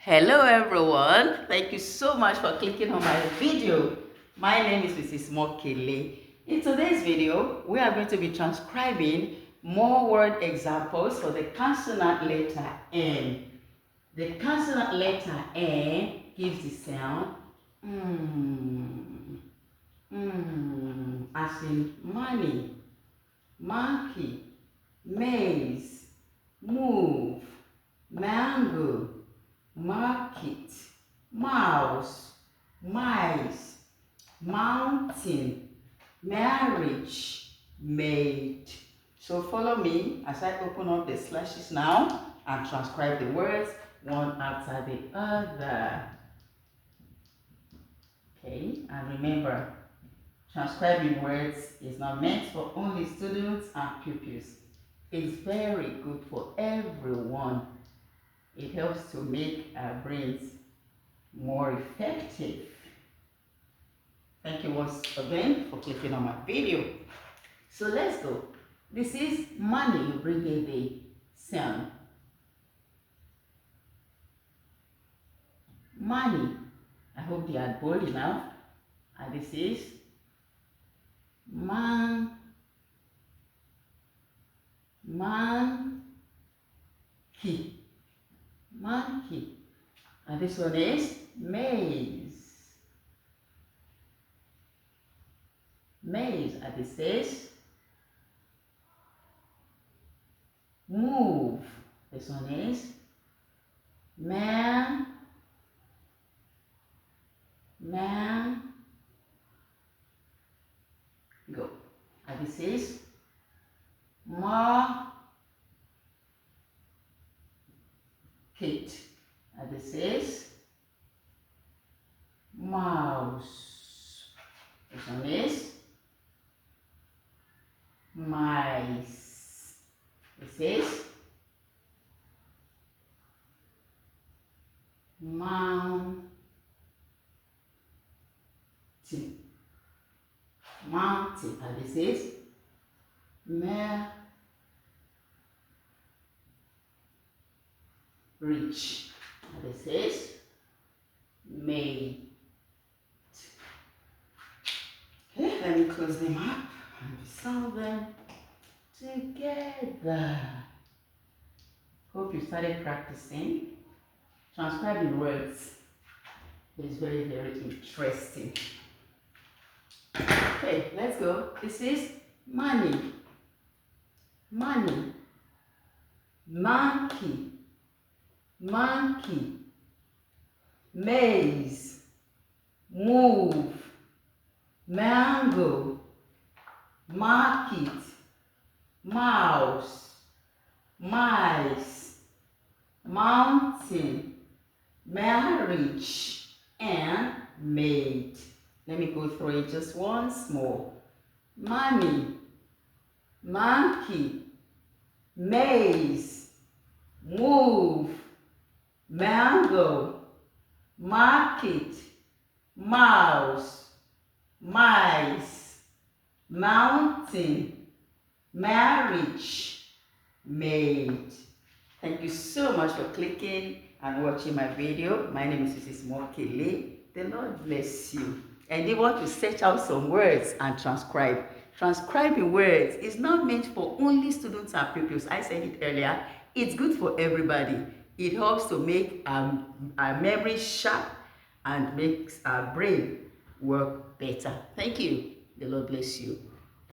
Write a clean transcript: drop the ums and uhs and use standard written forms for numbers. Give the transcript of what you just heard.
Hello everyone, thank you so much for clicking on my video. My name is Mrs. Mokele. In today's video, we are going to be transcribing more word examples for the consonant letter N. The consonant letter N gives the sound as in money, monkey, maze, move, mango, market, mouse, mice, mountain, marriage, maid. So follow me as I open up the slashes now and transcribe the words one after the other. Okay, and remember, transcribing words is not meant for only students and pupils. It's very good for everyone. It helps to make our brains more effective. Thank you once again for clicking on my video. So let's go. This is money, bringing the sound. Money. I hope they are bold enough. And this is monkey. Monkey. And this one is maze. Maze. And this is move. This one is man. Go. And this is market. And this is mouse. This one is mice. This is mountain. Mountain. And this is marriage. And this is maid. Okay, let me close them up and solve them together. Hope you started practicing. Transcribing words is very, very interesting. Okay, let's go. This is money. Money. Monkey. Monkey. Maze. Move. Mango. Market. Mouse. Mice. Mountain. Marriage. And maid. Let me go through it just once more. Money. Monkey. Maze. Move. Mango. Market. Mouse. Mice. Mountain. Marriage. Maid. Thank you so much for clicking and watching my video. My name is Mrs. Mokele. The Lord bless you. And they want to search out some words and transcribe. Transcribing words is not meant for only students and pupils. I said it earlier. It's good for everybody. It helps to make our memory sharp and makes our brain work better. Thank you. The Lord bless you.